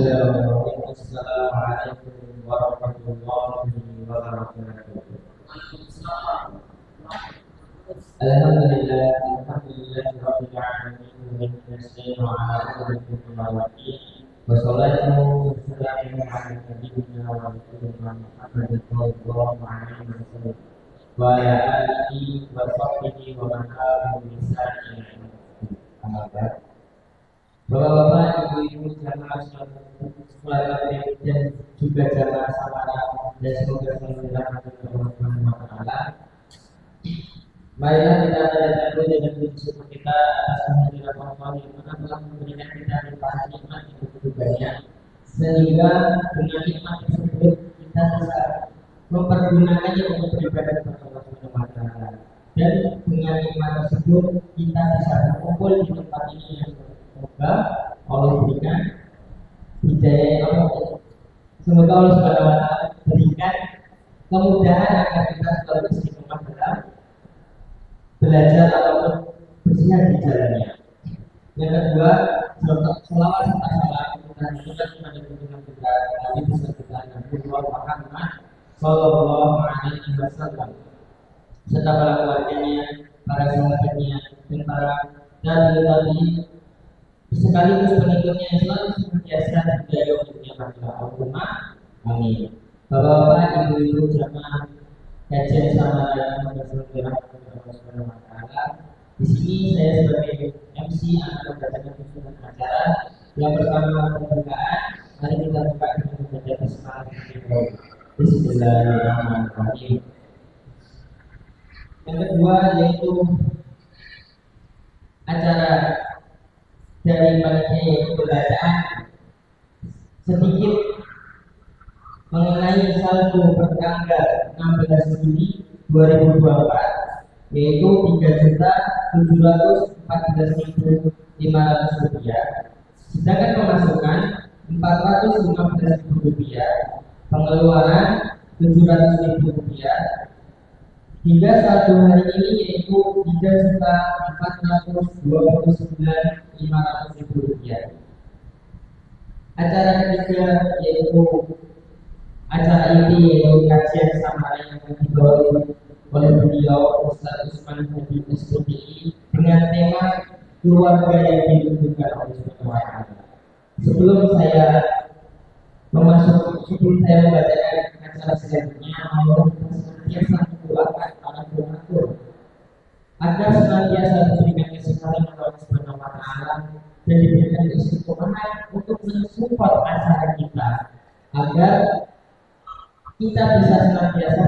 Bismillahirrahmanirrahim. Assalamualaikum warahmatullahi wabarakatuh. Alhamdulillah, rabbil alamin, nasta'inu ala umuri wassalatu wassalamu ala nabiyyina wa rasulina Muhammadin sallallahu alaihi wasallam wa ala alihi wa sahbihi wa man tabi'ahum bi ihsan ila yaumil qiyamah. Bapak-bapak, ibu-ibu, jamaah sekolah dan juga jamaah samara dan semoga selalu dirahmati oleh Allah Subhanahu wa taala. Marilah kita mendatangkan dengan bersyukur kita atas kehadiran Allah yang telah memberikan kita limpahan nikmat yang begitu banyak, sehingga dengan nikmat tersebut kita bisa mempergunakannya untuk beribadah kepada Allah Subhanahu wa taala. Dan dengan nikmat tersebut kita bisa berkumpul di tempat ini yang semoga Allah berikan hidayah Allah. Semoga Allah Subhanahu wa taala berikan kemudahan agar kita selalu istiqomah dalam belajar ataupun bersinar di jalannya. Yang kedua, selawat serta salam kita berikan kepada junjungan kita Nabi besar Nabi Muhammad sallallahu alaihi wasallam serta para keluarganya, para sahabatnya, dan para tabi'in sekaligus pengikutnya yang selalu senantiasa hingga yaumil qiyamah. Allahumma amin. Bapak-bapak, ibu-ibu, jamaah kajian sama yang berselanjutnya Allah Subhanahu wa taala. Di sini saya sebagai MC akan membacakan susunan acara. Yang pertama pembukaan, mari kita buka dengan membaca bismillahirrahmanirrahim. Bismillahirrahmanirrahim. Yang kedua yaitu acara dari panitia yaitu bacaan sedikit mengenai saldo bertanggal 16 Juli 2024 yaitu Rp3.714.500, sedangkan pemasukan Rp415.000, pengeluaran Rp700.000, hingga saldo hari ini yaitu Rp3.429.500. Acara ketiga yaitu acara ini yaitu kajian samara yang dibawa oleh beliau Ustaz Usman Hadi SPDI dengan tema keluarga yang dibutuhkan oleh Subhanahu wa taala. Sebelum saya membacakan acara selanjutnya, mohon senantiasa mendoakan para donatur agar senantiasa diberikan kesehatan oleh Allah Subhanahu wa taala dan diberikan istiqomah untuk mensupport acara kita agar kita bisa senantiasa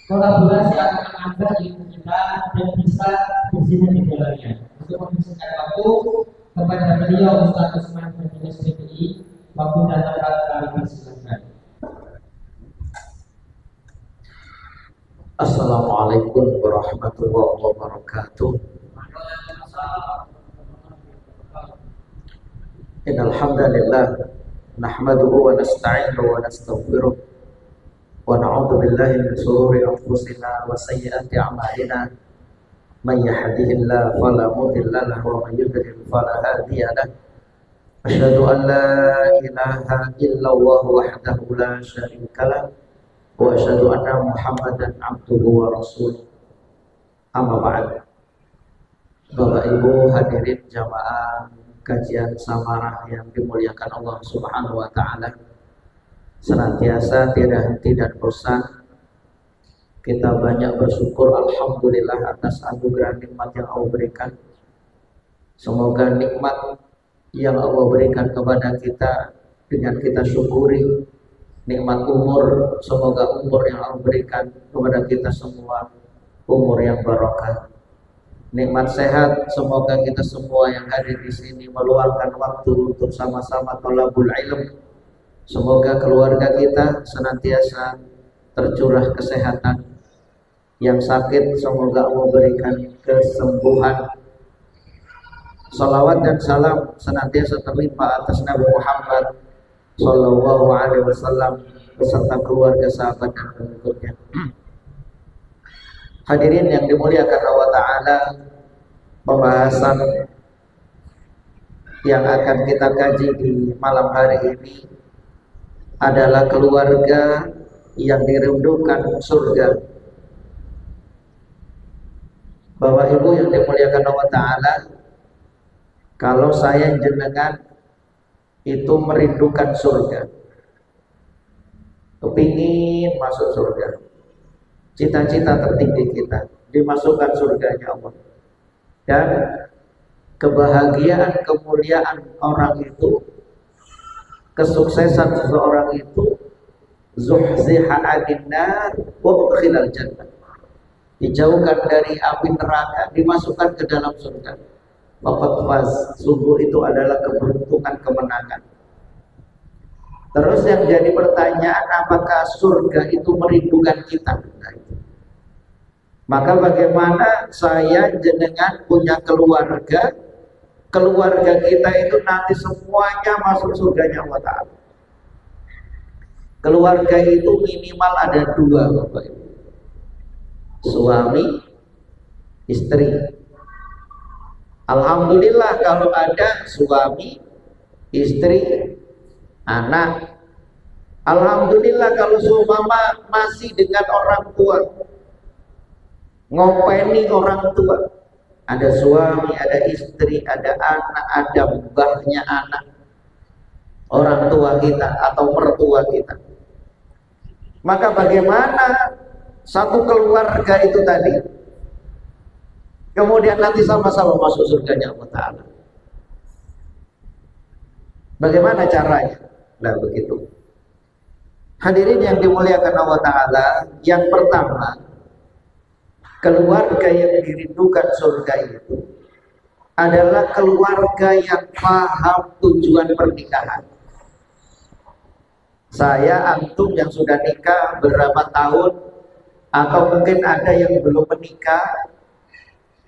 berkolaborasi akan menambah ilmu kita dan bisa bersinar di dalamnya. Untuk mempersingkat waktu kepada beliau Ustaz Usman Hadi SPDI, waktu dan tempat kami persilakan. Assalamualaikum warahmatullahi wabarakatuh. Innal hamdalillah nahmaduhu wa nasta'inuhu wa nastaghfiruh wa na'udzu billahi min shururi anfusina wa sayyiati a'malina. May yahdihillahu fala mudilla lahu wa may yudlil fala hadiya lahu. Asyhadu an la ilaha illallah wahdahu la syarika lahu wa asyhadu anna Muhammadan abduhu wa rasuluh. Amma ba'd. Bapak Ibu hadirin jamaah kajian samarah yang dimuliakan Allah Subhanahu wa taala, senantiasa tiada henti dan bosan kita banyak bersyukur alhamdulillah atas anugerah nikmat yang Allah berikan. Semoga nikmat yang Allah berikan kepada kita dengan kita syukuri. Nikmat umur, semoga umur yang Allah berikan kepada kita semua umur yang barokah. Nikmat sehat, semoga kita semua yang hadir di sini meluangkan waktu untuk sama-sama thalabul ilm. Semoga keluarga kita senantiasa tercurah kesehatan. Yang sakit semoga Allah berikan kesembuhan. Salawat dan salam senantiasa terlimpah atas Nabi Muhammad sallallahu alaihi wasallam beserta keluarga, sahabat dan pengikutnya. Hadirin yang dimuliakan Allah Ta'ala, pembahasan yang akan kita kaji di malam hari ini adalah keluarga yang dirindukan surga. Bapak Ibu yang dimuliakan Allah Ta'ala, kalau saya jenengan itu merindukan surga, kepingin masuk surga, cita-cita tertinggi kita dimasukkan surganya Allah, dan kebahagiaan, kemuliaan orang itu, kesuksesan seseorang itu, zuhziha 'anil nar wa udkhilal jannah, dijauhkan dari api neraka, dimasukkan ke dalam surga. Faqad faz, sungguh itu adalah keberuntungan, kemenangan. Terus yang jadi pertanyaan, apakah surga itu merindukan kita? Maka bagaimana saya jenengan punya keluarga, keluarga kita itu nanti semuanya masuk surganya Allah Ta'ala. Keluarga itu minimal ada dua, Bapak Ibu. Suami, istri. Alhamdulillah kalau ada suami, istri, anak. Alhamdulillah kalau seumpama masih dengan orang tua, ngopeni orang tua, ada suami, ada istri, ada anak, ada mbahnya anak, orang tua kita atau mertua kita. Maka bagaimana satu keluarga itu tadi kemudian nanti sama-sama masuk surganya Allah Ta'ala? Bagaimana caranya? Nah begitu. Hadirin yang dimuliakan Allah Ta'ala, yang pertama, keluarga yang dirindukan surga itu adalah keluarga yang paham tujuan pernikahan. Saya, antum yang sudah nikah berapa tahun, atau mungkin ada yang belum menikah,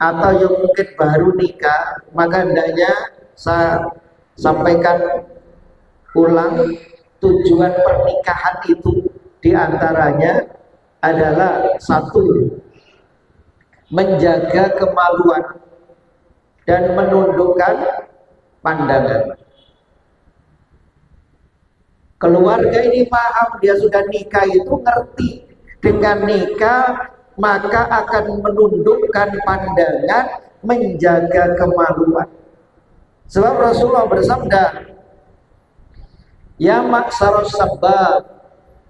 atau yang mungkin baru nikah, maka hendaknya saya sampaikan ulang tujuan pernikahan itu diantaranya adalah satu, menjaga kemaluan dan menundukkan pandangan. Keluarga ini paham, dia sudah nikah itu ngerti, dengan nikah maka akan menundukkan pandangan, menjaga kemaluan. Sebab Rasulullah bersabda, ya maksaros sabab,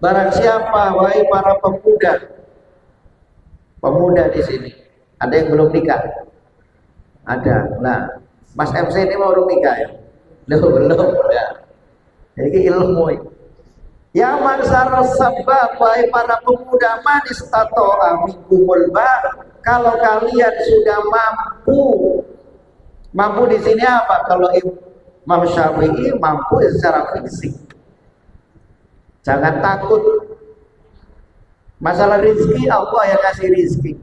barang siapa, wahai para pemuda. Pemuda di sini, ada yang belum nikah? Ada. Nah, Mas MC ini mau nikah ya? Belum ya. Jadi ilmu. Ya maksaros sabab, wahai para pemuda, man istata'a minkumul ba', kalau kalian sudah mampu di sini apa? Kalau Imam Syafi'i mampu secara fisik. Jangan takut. Masalah rezeki Allah yang kasih rezeki.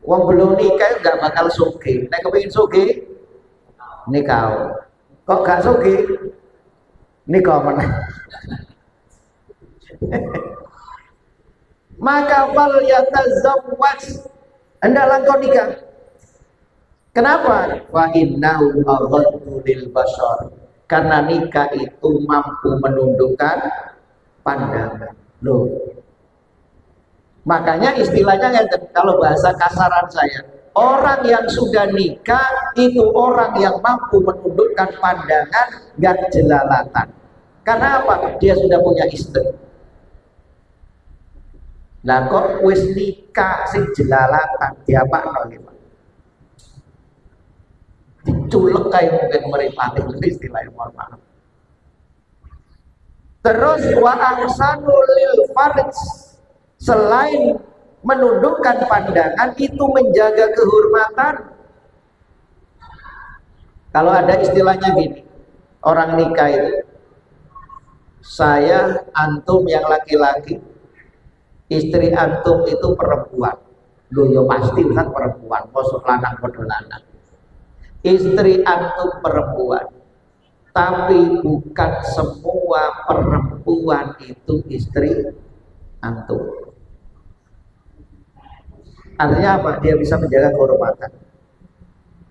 Wong belum nikah nggak bakal sugih. Nek kepengin sugih nikah. Kok gak sugih? Nikah meneh. Maka fal yatazawwaj, hendaklah kau nikah. Kenapa? Wa innahu aghaddu lil basar, karena nikah itu mampu menundukkan pandangan. Loh, makanya istilahnya kalau bahasa kasaran saya, orang yang sudah nikah itu orang yang mampu menundukkan pandangan, gak jelalatan. Karena apa? Dia sudah punya istri. Lah kok wis nikah sing jelalatan diapakno iki, Pak? Diculek kayak mungkin meripati istilahnya, mohon maaf. Terus wa ahsanu lil farj, selain menundukkan pandangan itu menjaga kehormatan. Kalau ada istilahnya gini, orang nikah itu, saya, antum yang laki-laki, istri antum itu perempuan. Loh ya pasti kan perempuan, mosok lanang padha lanang. Istri antum perempuan. Tapi bukan semua perempuan itu istri antum. Artinya apa? Dia bisa menjaga kehormatan.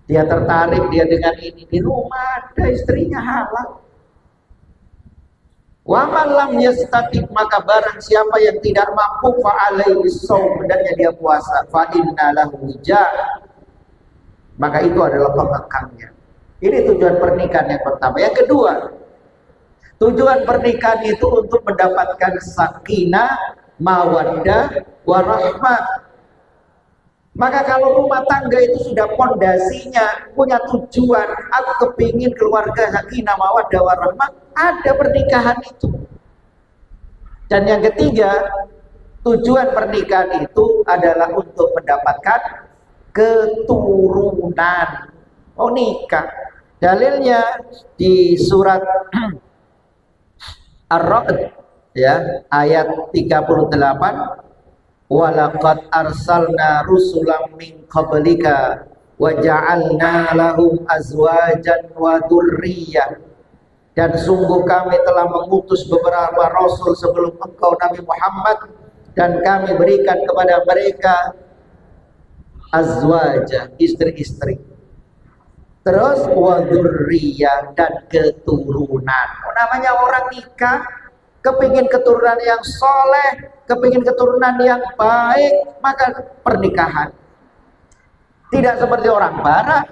Dia tertarik dia dengan ini, di rumah ada istrinya halal. Wa man lam yastati, maka barang siapa yang tidak mampu fa alaihi shaum, hendaknya dia puasa, fa inna lahu wija', maka itu adalah pengekangnya. Ini tujuan pernikahan yang pertama. Yang kedua, tujuan pernikahan itu untuk mendapatkan sakinah, mawaddah, warahmah. Maka kalau rumah tangga itu sudah pondasinya, punya tujuan, aku kepingin keluarga sakinah, mawaddah, warahmah, ada pernikahan itu. Dan yang ketiga, tujuan pernikahan itu adalah untuk mendapatkan keturunan. Oh, nikah. Dalilnya di surat Ar-Ra'd ya, ayat 38, walaqad arsalna rusulan min qablika wa ja'alna lahum azwajan wa dzurriyyah, dan sungguh kami telah mengutus beberapa rasul sebelum engkau Nabi Muhammad, dan kami berikan kepada mereka azwaja, istri-istri, terus wa dzurriyyah, dan keturunan. Namanya orang nikah kepingin keturunan yang soleh, kepingin keturunan yang baik, maka pernikahan. Tidak seperti orang barat,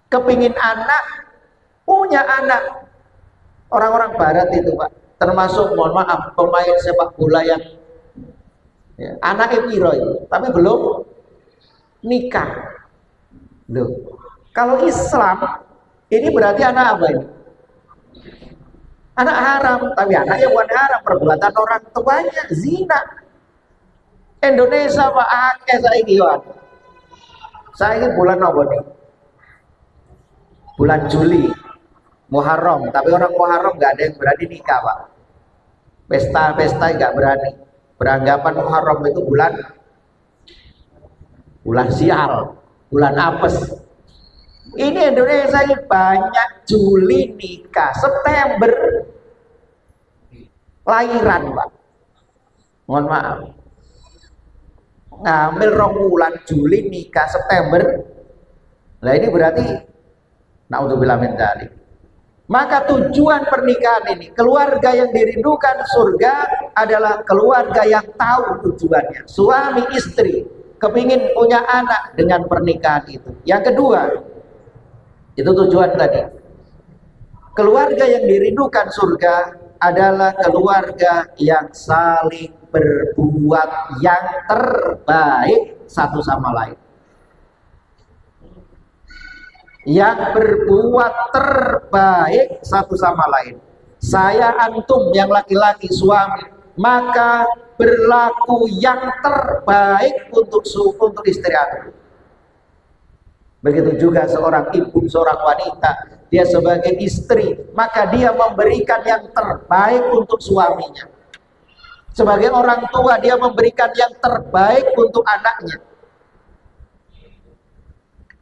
kepingin anak, punya anak. Orang-orang barat itu Pak, termasuk mohon maaf pemain sepak bola yang ya, anaknya piro itu, tapi belum nikah. Loh, kalau Islam ini berarti anak apa ini? Anak haram, tapi anaknya bukan haram, perbuatan orang tuanya zina. Indonesia Pak akeh saiki yo. Saiki bulan apa nih? Bulan Juli, Muharram, tapi orang Muharram nggak ada yang berani nikah Pak. Pesta-pesta nggak berani. Beranggapan Muharram itu bulan sial, bulan apes. Ini Indonesia ini banyak Juli nikah, September lahiran Pak. Mohon maaf. Ngambil 2 bulan Juli nikah September. Nah ini berarti naudzubillah min dzalik. Maka tujuan pernikahan ini, keluarga yang dirindukan surga adalah keluarga yang tahu tujuannya. Suami istri kepingin punya anak dengan pernikahan itu. Yang kedua, itu tujuan tadi. Keluarga yang dirindukan surga adalah keluarga yang saling berbuat yang terbaik satu sama lain. Yang berbuat terbaik satu sama lain. Saya antum yang laki-laki suami, maka berlaku yang terbaik untuk istri antum. Begitu juga seorang ibu, seorang wanita, dia sebagai istri, maka dia memberikan yang terbaik untuk suaminya. Sebagai orang tua, dia memberikan yang terbaik untuk anaknya.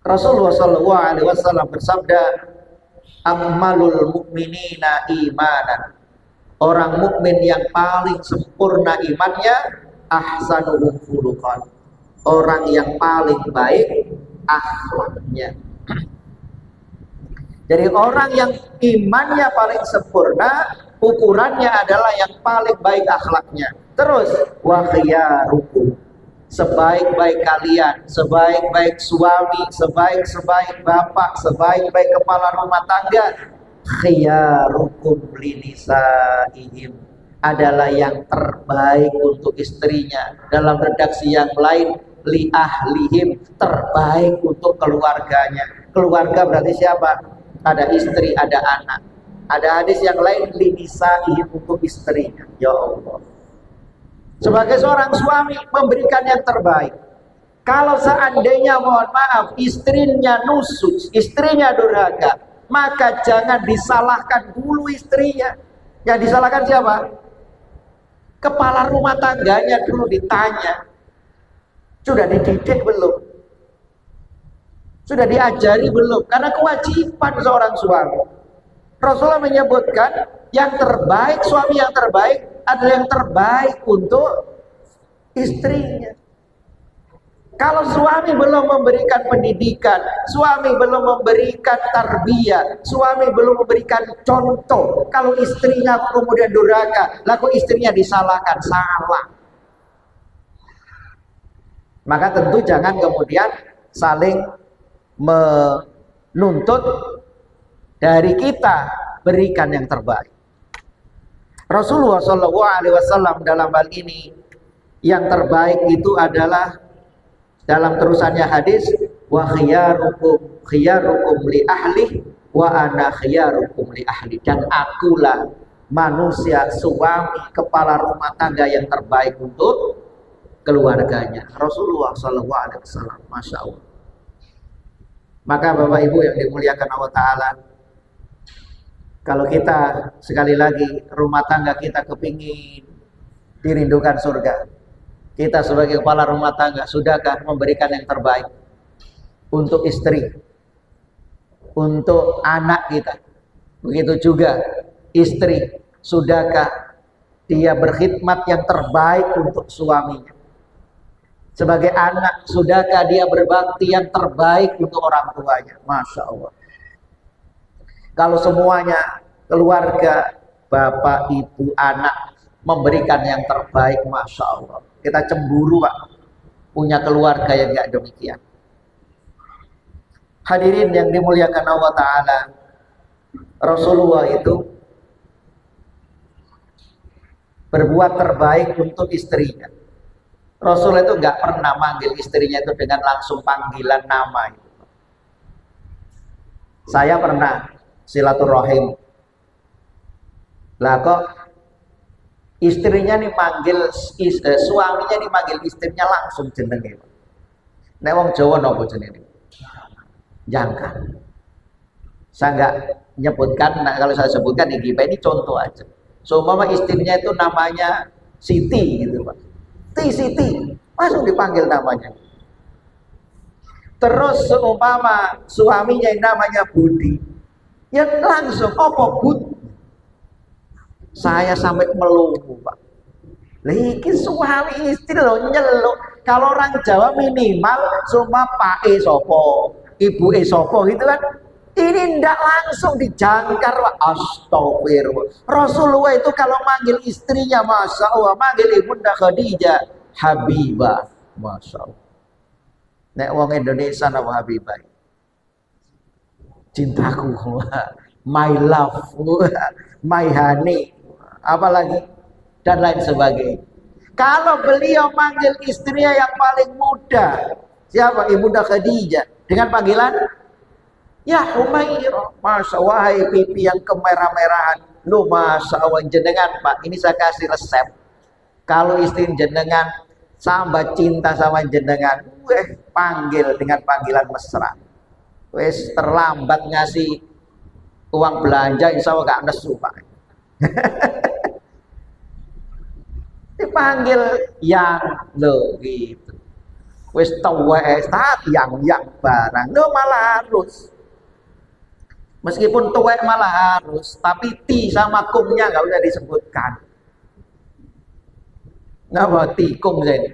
Rasulullah SAW bersabda, "Ammalul mu'minina imanan." Orang mukmin yang paling sempurna imannya, ahsanuhum khuluqan. Orang yang paling baik akhlaknya. Jadi orang yang imannya paling sempurna, ukurannya adalah yang paling baik akhlaknya. Terus wa khiyarukum, sebaik-baik kalian, sebaik-baik suami, sebaik-baik bapak, sebaik-baik kepala rumah tangga, khiyarukum linisaihim, adalah yang terbaik untuk istrinya. Dalam redaksi yang lain, li ahlihim, terbaik untuk keluarganya. Keluarga berarti siapa? Ada istri, ada anak. Ada hadis yang lain, linisaihim, untuk istrinya. Ya Allah, sebagai seorang suami memberikan yang terbaik. Kalau seandainya mohon maaf istrinya nusuk, istrinya durhaka, maka jangan disalahkan dulu istrinya. Yang disalahkan siapa? Kepala rumah tangganya dulu ditanya. Sudah dididik belum? Sudah diajari belum? Karena kewajiban seorang suami. Rasulullah menyebutkan yang terbaik, suami yang terbaik adalah yang terbaik untuk istrinya. Kalau suami belum memberikan pendidikan, suami belum memberikan tarbiyah, suami belum memberikan contoh, kalau istrinya kemudian durhaka, lalu istrinya disalahkan, salah. Maka tentu jangan kemudian saling menuntut, dari kita berikan yang terbaik. Rasulullah SAW dalam hal ini yang terbaik itu adalah dalam terusannya hadis, wa khiyarukum li ahli wa ana khiyarukum li ahli, dan akulah manusia, suami, kepala rumah tangga yang terbaik untuk keluarganya. Rasulullah SAW, Masya Allah. Maka Bapak Ibu yang dimuliakan Allah Ta'ala, kalau kita sekali lagi rumah tangga kita kepingin dirindukan surga, kita sebagai kepala rumah tangga sudahkah memberikan yang terbaik untuk istri, untuk anak kita? Begitu juga istri, sudahkah dia berkhidmat yang terbaik untuk suaminya? Sebagai anak, sudahkah dia berbakti yang terbaik untuk orang tuanya? Masya Allah. Kalau semuanya, keluarga, bapak, ibu, anak memberikan yang terbaik, Masya Allah, kita cemburu Pak punya keluarga yang gak demikian. Hadirin yang dimuliakan Allah Ta'ala, Rasulullah itu berbuat terbaik untuk istrinya. Rasulullah itu gak pernah manggil istrinya itu dengan langsung panggilan nama itu. Saya pernah silaturahim, lah kok istrinya nih manggil suaminya nih manggil istrinya langsung jenenge. Nek wong Jawa napa jenenge? Jangka. Saya enggak nyebutkan, nah kalau saya sebutkan ini contoh aja. So mama istrinya itu namanya Siti gitu Pak. Siti, langsung dipanggil namanya. Terus seumpama suaminya yang namanya Budi, ya langsung opo Bud. Saya sampai melumpuh Pak. Lagi suami istri loh nyeluk. Kalau orang Jawa minimal cuma Pak Sopo, Ibu Sopo gitu kan. Ini ndak langsung dijangkar Pak. Astagfirullah. Rasulullah itu kalau manggil istrinya, Masya Allah, manggil Ibunda Khadijah Habibah, Masya Allah. Nek wong Indonesia nama Habibah, cintaku, my love, my honey, apalagi dan lain sebagainya. Kalau beliau manggil istrinya yang paling muda, siapa? Ibunda Khadijah, dengan panggilan ya Humairah, Masya Allah, wahai pipi yang kemerah-merahan, lu Masya Allah jenengan Pak, ini saya kasih resep. Kalau istri jenengan sambat cinta sama jenengan, panggil dengan panggilan mesra. Wes terlambat ngasih uang belanja, insya Allah gak nesu Pak. Dipanggil yang lo gitu. Wes tuwek saat yang barang lo malah harus. Meskipun tuwek malah harus, tapi ti sama kumnya nggak usah disebutkan. Nggak tikung saya.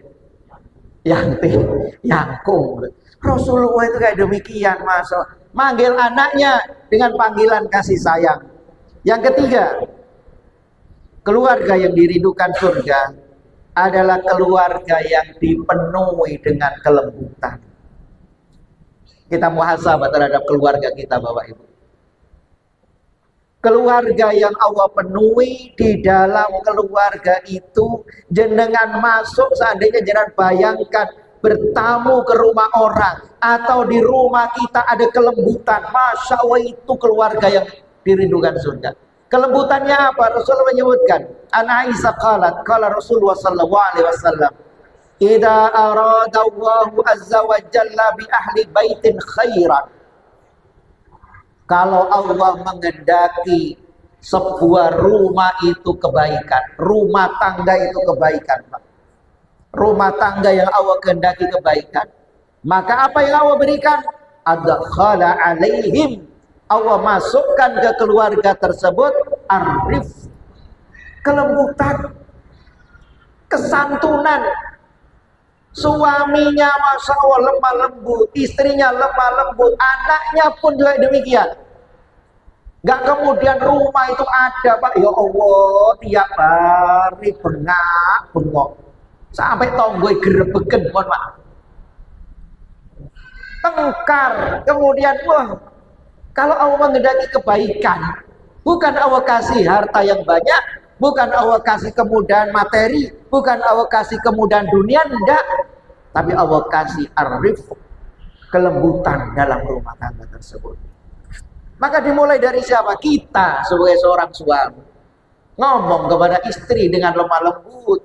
Yang kum. Rasulullah itu kayak demikian, Masya. Manggil anaknya dengan panggilan kasih sayang. Yang ketiga, keluarga yang dirindukan surga adalah keluarga yang dipenuhi dengan kelembutan. Kita muhasabah terhadap keluarga kita Bapak Ibu. Keluarga yang Allah penuhi, di dalam keluarga itu jenengan masuk, seandainya jenengan bayangkan bertamu ke rumah orang atau di rumah kita ada kelembutan, Masya Allah, itu keluarga yang dirindukan surga. Kelembutannya apa? Rasulullah menyebutkan, An Aisyah qalat, qala Rasulullah sallallahu alaihi wasallam, idza arada Allahu azza wa jalla bi ahli baitin khairan. Kalau Allah mengendaki sebuah rumah itu kebaikan, rumah tangga itu kebaikan, Pak. Rumah tangga yang Allah kehendaki kebaikan, maka apa yang Allah berikan? Adkhala alaihim, Allah masukkan ke keluarga tersebut arif, kelembutan, kesantunan, Suaminya Masya Allah lemah lembut, istrinya lemah lembut, anaknya pun juga demikian. Gak kemudian rumah itu ada Pak, ya Allah, tiap hari bengak-bengok. Sampai tonggoi gerebegen, mohon maaf. Tengkar, kemudian wah, kalau Allah menghendaki kebaikan, bukan Allah kasih harta yang banyak, bukan Allah kasih kemudahan materi, bukan Allah kasih kemudahan dunia, enggak. Tapi Allah kasih arif, kelembutan dalam rumah tangga tersebut. Maka dimulai dari siapa? Kita sebagai seorang suami. Ngomong kepada istri dengan lemah lembut.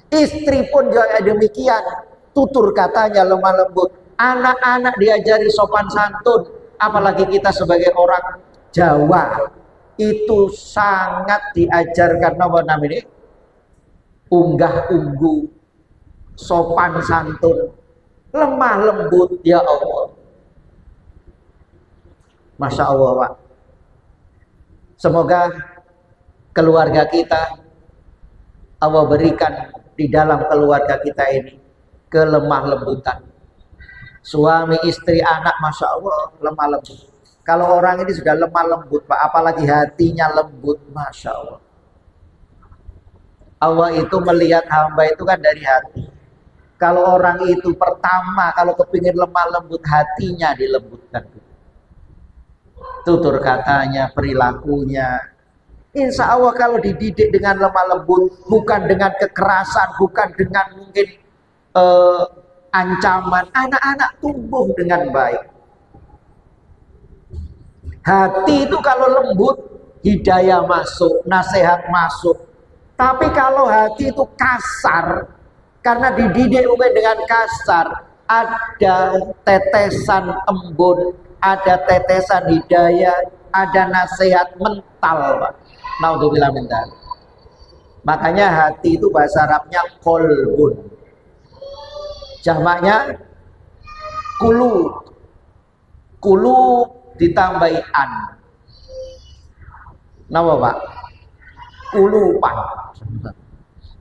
Istri pun juga demikian. Tutur katanya lemah lembut. Anak-anak diajari sopan santun. Apalagi kita sebagai orang Jawa. Itu sangat diajarkan apa namanya? Unggah unggu, sopan santun, lemah lembut, ya Allah. Masya Allah Pak. Semoga keluarga kita Allah berikan di dalam keluarga kita ini kelemah lembutan. Suami, istri, anak Masya Allah lemah lembut. Kalau orang ini sudah lemah lembut Pak, apalagi hatinya lembut, Masya Allah. Allah itu melihat hamba itu kan dari hati. Kalau orang itu pertama, kalau kepingin lemah lembut, hatinya dilembutkan. Tutur katanya, perilakunya. Insya Allah kalau dididik dengan lemah lembut, bukan dengan kekerasan, bukan dengan mungkin ancaman, anak-anak tumbuh dengan baik. Hati itu kalau lembut, hidayah masuk, nasihat masuk. Tapi kalau hati itu kasar, karena dididik mungkin dengan kasar, ada tetesan embun, ada tetesan hidayah, ada nasihat mental, Pak. Naudzubillah min dzalik. Makanya hati itu bahasa Arabnya kolbun. Jamaknya kulu. Kulu ditambahi an. Napa, Pak? Kulupan.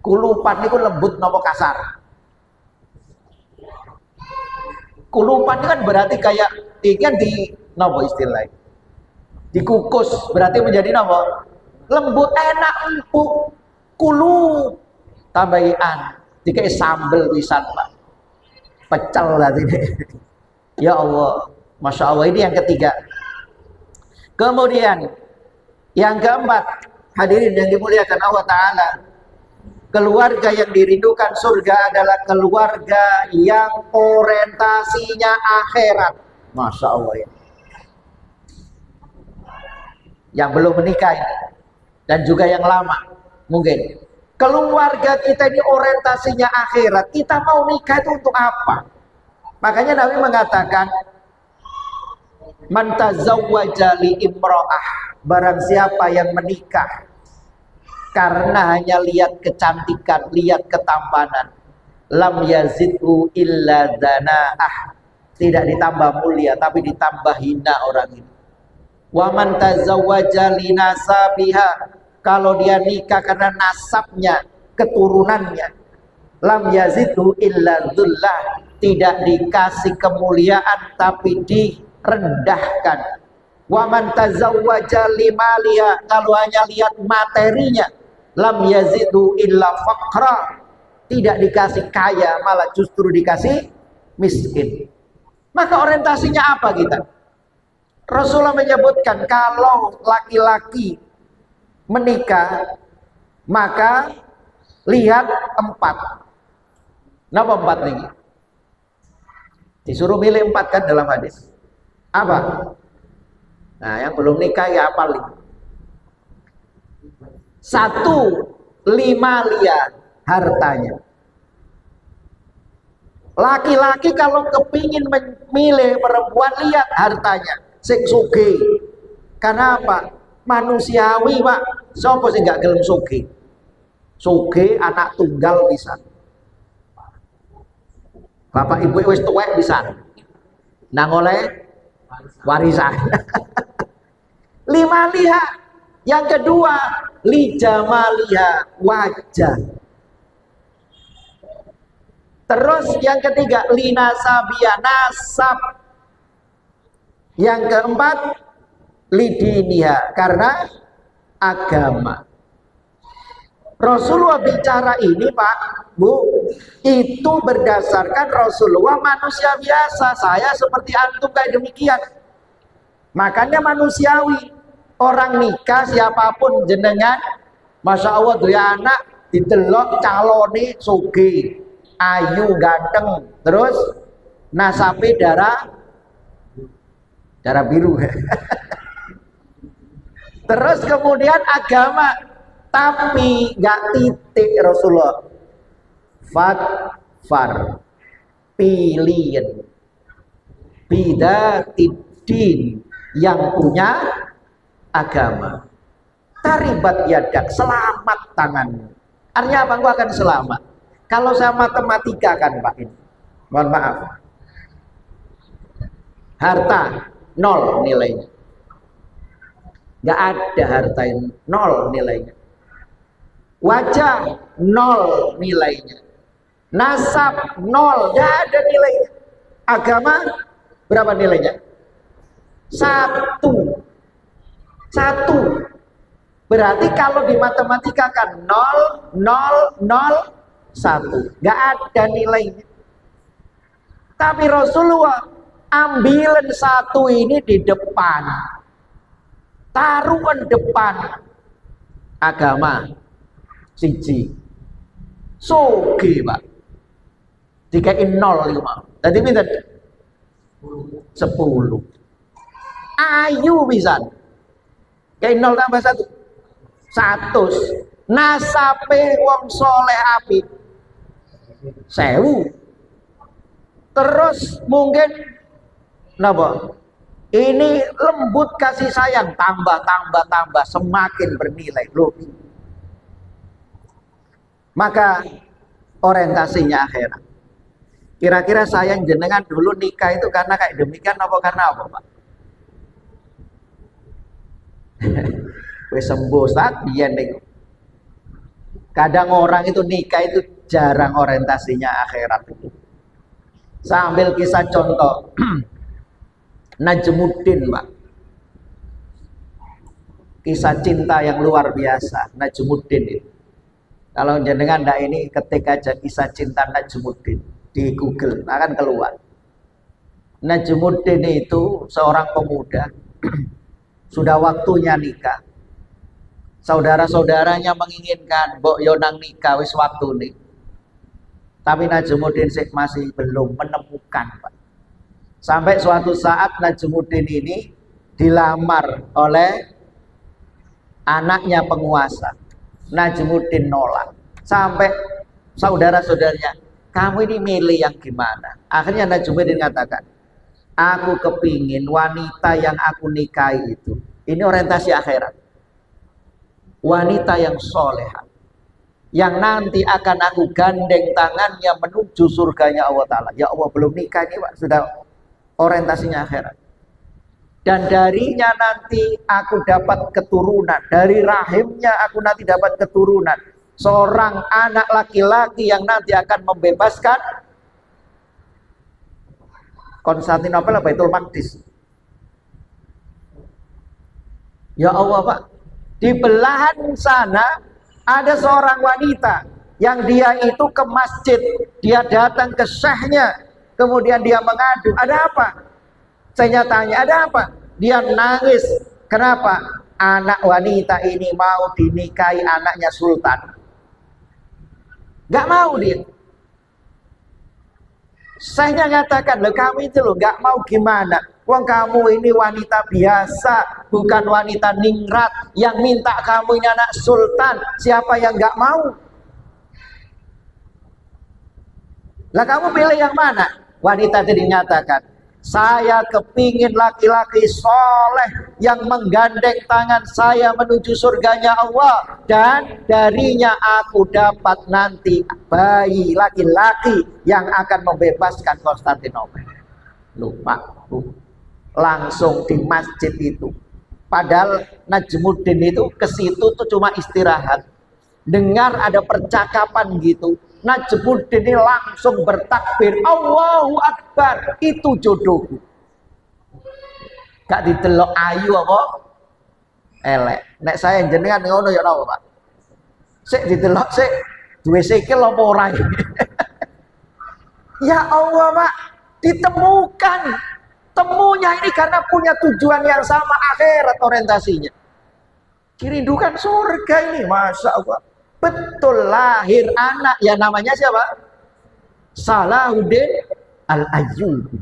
Kulupan itu lembut napa kasar? Kulupan itu kan berarti kayak ikan di napa istilahnya? Dikukus berarti menjadi napa? Lembut, enak, empuk. Kulu tambahi an. Dikai sambel pisan, Pak. Pecel lah ini. Ya Allah, Masya Allah. Ini yang ketiga. Kemudian yang keempat, hadirin yang dimuliakan Allah Ta'ala, keluarga yang dirindukan surga adalah keluarga yang orientasinya akhirat. Masya Allah ya. Yang belum menikah ini, dan juga yang lama mungkin. Keluarga kita ini orientasinya akhirat. Kita mau nikah itu untuk apa? Makanya Nabi mengatakan, man tazawwaja li imra'ah, barang siapa yang menikah karena hanya lihat kecantikan, lihat ketampanan, lam yazidhu illa dhana'ah, tidak ditambah mulia tapi ditambah hina orang ini. Wa man tazawwaja li nasabiha, kalau dia nikah karena nasabnya, keturunannya, lam yazidhu illa dhullah, tidak dikasih kemuliaan tapi direndahkan. Wa man tazawwaja limaliha, kalau hanya lihat materinya, lam yazidhu illa faqra, tidak dikasih kaya malah justru dikasih miskin. Maka orientasinya apa kita? Rasulullah menyebutkan kalau laki-laki menikah maka lihat 4. Kenapa 4 nih? Disuruh milih 4 kan dalam hadis. Apa? Nah, yang belum nikah ya apa nih? 1, 5 lihat hartanya. Laki-laki kalau kepingin memilih perempuan, lihat hartanya. Sing sugih. Karena apa? Manusiawi, Pak. Sopo sing gak gelem sugih? Sugih anak tunggal bisa. Bapak ibu wis tuwek bisa. Nang oleh warisan. 5 lihat. Yang kedua, li jamaliha, wajah. Terus yang ketiga, linasabiyah, nasab. Yang keempat, lidiniha, karena agama. Rasulullah bicara ini Pak, Bu, itu berdasarkan Rasulullah manusia biasa. Saya seperti antum kayak demikian. Makanya manusiawi. Orang nikah siapapun jenengan, Masya Allah duwe anak, didelok calone sugih, ayu, ganteng, terus nasabe darah biru. Terus kemudian agama, tapi nggak titik Rasulullah. Far pilihan bidatidin, yang punya agama. Taribat yadak, selamat tanganmu. Artinya apa? Engkau akan selamat. Kalau saya matematika kan Pak ini, mohon maaf, harta nol nilainya, nggak ada harta yang nol nilainya. Wajah nol nilainya, nasab nol, nggak ada nilainya. Agama berapa nilainya? Satu. Berarti kalau di matematika kan 0, 0, 0, 1, nggak ada nilainya. Tapi Rasulullah ambilin satu ini di depan, taruhan depan, agama siji soge Pak, dikain 0 itu mau tadi minta 10, ayu bisa kayak 0 tambah 100, nasape wong soleh api 1000. Terus mungkin napa ini lembut kasih sayang, tambah semakin bernilai loh. Maka orientasinya akhirat. Kira-kira sayang jenengan dulu nikah itu karena kayak demikian apa karena apa Pak? Wis sembuh saat biyen niku. Kadang orang itu nikah itu jarang orientasinya akhirat itu. Sambil kisah contoh Najmuddin Pak, kisah cinta yang luar biasa Najmuddin itu. Kalau jenengan ndak ini ketik aja kisah cinta Najmuddin di Google akan keluar. Najmuddin itu seorang pemuda sudah waktunya nikah. Saudara-saudaranya menginginkan mbok yo nang nikah wis waktu nih. Tapi Najmuddin masih belum menemukan Pak. Sampai suatu saat Najmuddin ini dilamar oleh anaknya penguasa. Najmuddin nolak. Sampai saudara-saudaranya, kamu ini milih yang gimana? Akhirnya Najmuddin katakan, aku kepingin wanita yang aku nikahi itu, ini orientasi akhirat, wanita yang soleha, yang nanti akan aku gandeng tangannya menuju surganya Allah Ta'ala. Ya Allah, belum nikah ini Pak, sudah orientasinya akhirat. Dan darinya nanti aku dapat keturunan, dari rahimnya aku nanti dapat keturunan, seorang anak laki-laki yang nanti akan membebaskan Konstantinopel, Baitul Maqdis. Ya Allah Pak, di belahan sana ada seorang wanita yang dia itu ke masjid, dia datang ke syekhnya, kemudian dia mengadu, ada apa? Saya tanya, ada apa? Dia nangis. Kenapa? Anak wanita ini mau dinikahi anaknya sultan. Gak mau dia. Saya ngatakan, loh kamu itu loh gak mau gimana? Wong kamu ini wanita biasa, bukan wanita ningrat yang minta kamu ini anak sultan. Siapa yang gak mau? Lah kamu pilih yang mana? Wanita tadi nyatakan, saya kepingin laki-laki soleh yang menggandeng tangan saya menuju surganya Allah, dan darinya aku dapat nanti bayi laki-laki yang akan membebaskan Konstantinopel. Lupa, langsung di masjid itu. Padahal Najmuddin itu ke situ tuh cuma istirahat. Dengar ada percakapan gitu, Najmuddin ini langsung bertakbir, Allahu Akbar, itu jodohku. Gak didelok ayu apa elek. Nek saya jenengan ngono ya napa, Pak? Sik didelok sik duwe sikil apa ora. Ya Allah, Pak, ditemukan. Temunya ini karena punya tujuan yang sama, akhirat orientasinya. Kirindukan surga ini, Masya Allah. Betul, lahir anak, ya namanya siapa? Salahuddin Al-Ayyubi.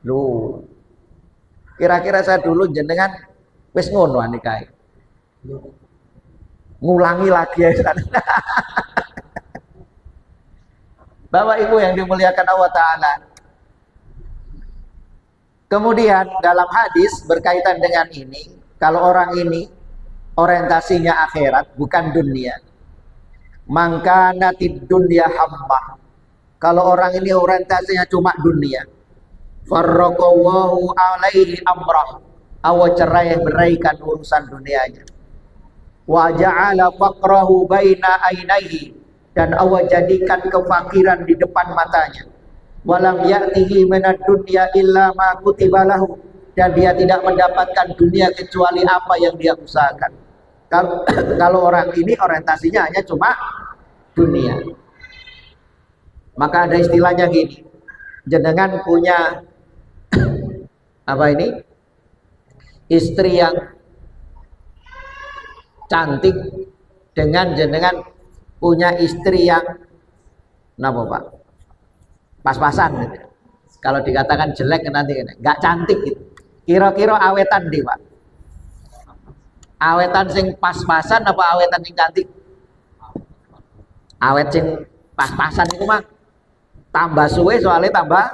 Loh, kira-kira saya dulu jenengan wis ngono nikahe. Ngulangi lagi ya. Bapak Ibu yang dimuliakan Allah Ta'ala. Kemudian dalam hadis berkaitan dengan ini, kalau orang ini orientasinya akhirat bukan dunia, maka natid dunya hammah. Kalau orang ini orientasinya cuma dunia, farraqallahu alaihi amrah, Allah cerai beraikan urusan dunianya. Wa ja'ala faqrahu baina ainaihi, dan Allah jadikan kefakiran di depan matanya. Walam ya'tihi minad dunya illa ma kutiba lahu, dan dia tidak mendapatkan dunia kecuali apa yang dia usahakan. Kalau orang ini orientasinya hanya cuma dunia, maka ada istilahnya gini, jenengan punya apa ini, istri yang cantik dengan jenengan punya istri yang kenapa Pak? Pas-pasan gitu. Kalau dikatakan jelek nanti nggak cantik gitu. Kira-kira awetan di Pak? Awetan sing pas-pasan apa awetan sing cantik? Awet sing pas-pasan itu mah tambah suwe soalnya tambah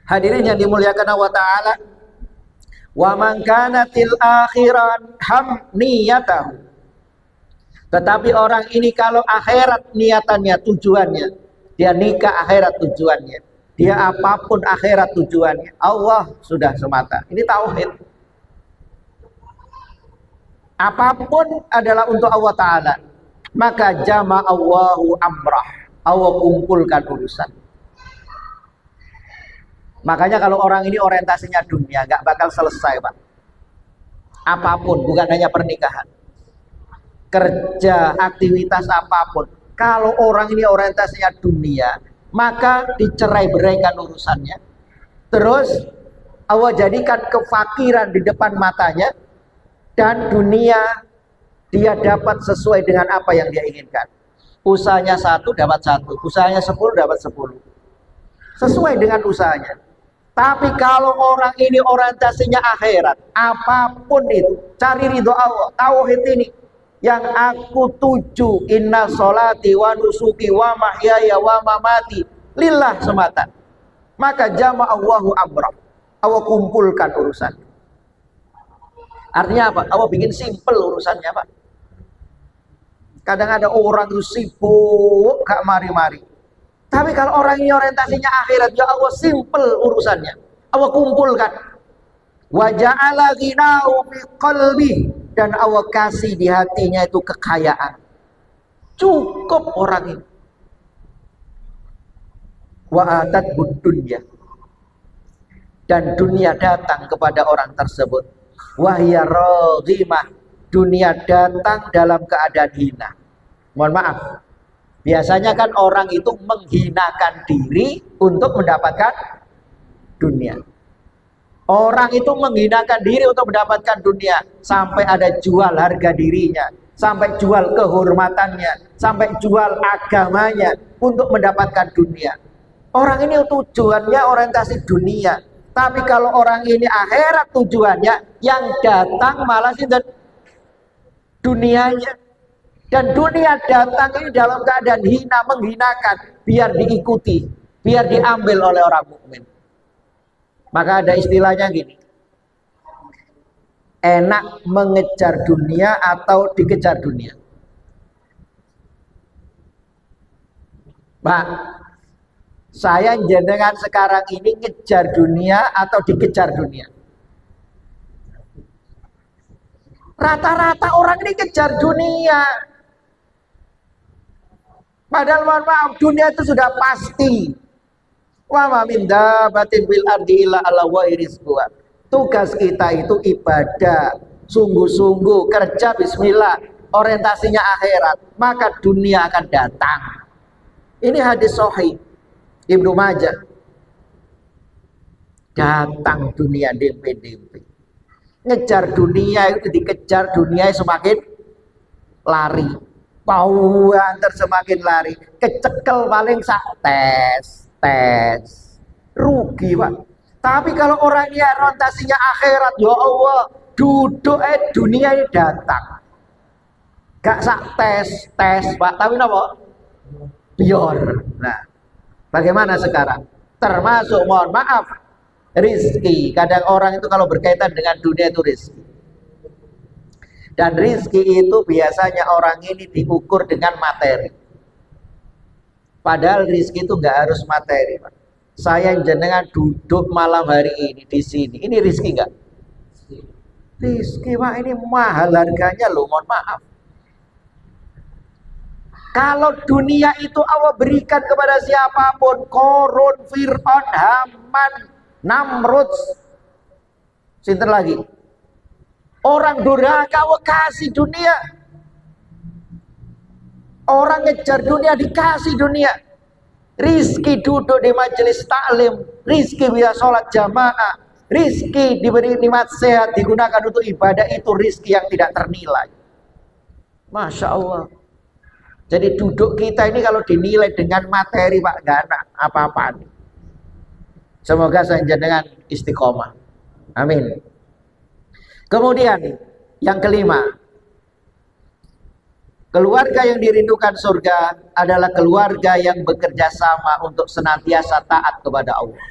hadirin yang dimuliakan Allah Ta'ala. Wa man kanatil akhiran ham niyatahu. Tetapi orang ini kalau akhirat niatannya, tujuannya, dia nikah akhirat tujuannya, dia apapun akhirat tujuannya, Allah sudah semata. Ini tauhid. Apapun adalah untuk Allah Ta'ala, maka jama'allahu amrah, Allah kumpulkan urusan. Makanya kalau orang ini orientasinya dunia, gak bakal selesai Pak. Apapun, bukan hanya pernikahan, kerja, aktivitas apapun. Kalau orang ini orientasinya dunia, maka dicerai beraikan urusannya. Terus Allah jadikan kefakiran di depan matanya, dan dunia dia dapat sesuai dengan apa yang dia inginkan. Usahanya 1 dapat 1, usahanya 10 dapat 10, sesuai dengan usahanya. Tapi kalau orang ini orientasinya akhirat, apapun itu, cari ridho Allah, tauhid ini yang aku tuju, inna sholati wa nusuki wa mahyaya wa mamati lillah semata, maka jama'allahu amrah, Allah kumpulkan urusan. Artinya apa? Allah bikin simpel urusannya Pak. Kadang ada orang itu sibuk gak mari-mari, tapi kalau orang ini orientasinya akhirat, ya Allah simpel urusannya, Allah kumpulkan. Wa ja'ala ghinahu fi qalbi, dan Allah kasih di hatinya itu kekayaan. Cukup orang ini. Wa atat dunya, dan dunia datang kepada orang tersebut. Wahya raghimah, dunia datang dalam keadaan hina. Mohon maaf, biasanya kan orang itu menghinakan diri untuk mendapatkan dunia. Orang itu menghinakan diri untuk mendapatkan dunia, sampai ada jual harga dirinya, sampai jual kehormatannya, sampai jual agamanya untuk mendapatkan dunia. Orang ini tujuannya orientasi dunia. Tapi kalau orang ini akhirat tujuannya, yang datang malah dunianya. Dan dunia datang ini dalam keadaan hina, menghinakan, biar diikuti, biar diambil oleh orang mukmin. Maka ada istilahnya gini, enak mengejar dunia atau dikejar dunia. Pak, saya jenengan sekarang ini ngejar dunia atau dikejar dunia? Rata-rata orang ini kejar dunia. Padahal mohon maaf, dunia itu sudah pasti. Wa ma min dabbatin fil ardi illa 'ala Allahi rizquha. Tugas kita itu ibadah, sungguh-sungguh kerja bismillah, orientasinya akhirat, maka dunia akan datang. Ini hadis sahih Ibnu Majah. Datang dunia dempe-dempe. Ngejar dunia itu dikejar, dunia semakin lari. Pauan semakin lari. Kecekel paling sak tes. Rugi, Pak. Tapi kalau orangnya orientasinya akhirat, ya Allah, duduk dunia ini datang. Gak sak tes, Pak. Tapi apa? Biar. Nah, bagaimana sekarang? Termasuk mohon maaf, rizki. Kadang orang itu kalau berkaitan dengan dunia itu rizki. Dan rizki itu biasanya orang ini diukur dengan materi. Padahal rizki itu nggak harus materi, Pak. Saya jenengan duduk malam hari ini di sini. Ini rizki nggak? Rizki, Pak. Ini mahal harganya loh, mohon maaf. Kalau dunia itu Allah berikan kepada siapapun, Korun, Fir'aun, Haman, Namrud, sinten lagi, orang durhaka Allah kasih dunia. Orang ngejar dunia dikasih dunia. Rizki duduk di majelis taklim, rizki bisa sholat jamaah, rizki diberi nikmat sehat digunakan untuk ibadah, itu rizki yang tidak ternilai. Masya Allah. Jadi duduk kita ini kalau dinilai dengan materi, Pak, gak ada apa-apaan. Semoga saya jenengan istiqomah. Amin. Kemudian yang kelima, keluarga yang dirindukan surga adalah keluarga yang bekerja sama untuk senantiasa taat kepada Allah.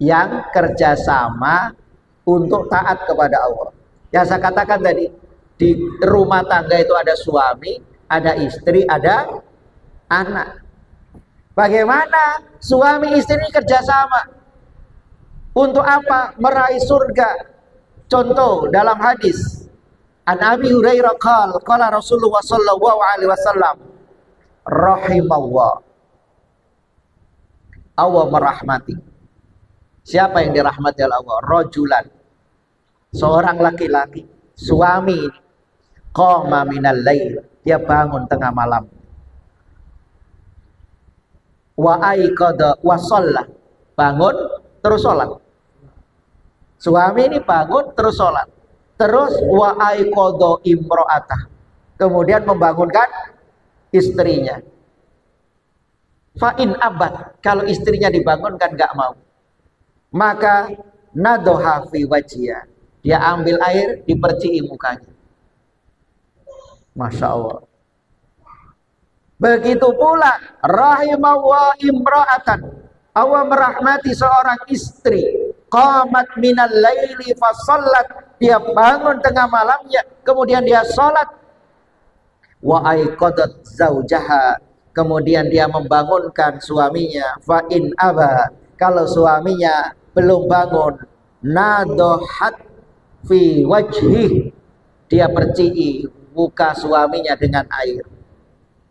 Yang kerjasama untuk taat kepada Allah. Yang saya katakan tadi, di rumah tangga itu ada suami, ada istri, ada anak. Bagaimana suami istri ini kerjasama? Untuk apa? Meraih surga. Contoh dalam hadis, An Abi Hurairah qala Rasulullah sallallahu alaihi wasallam, rahimallah, Allah merahmati. Siapa yang dirahmati oleh Allah? Rajulan, seorang laki-laki, suami ini, qama minal lail, dia bangun tengah malam, wa aiqadha wa shalla, bangun terus sholat. Suami ini bangun terus sholat, terus wa aiqadha imra'atah, kemudian membangunkan istrinya. Fa in abad, kalau istrinya dibangunkan gak mau, maka nadoha fi wajhiha, dia ambil air diperciki mukanya. Masya Allah. Begitu pula rahimahullah imra'atan, Allah merahmati seorang istri, qamat minal laili fa shallat, dia bangun tengah malamnya kemudian dia sholat, wa aiqadat zaujaha, kemudian dia membangunkan suaminya, fa in aba, kalau suaminya belum bangun, nadohat fi wajhi, dia perciki muka suaminya dengan air.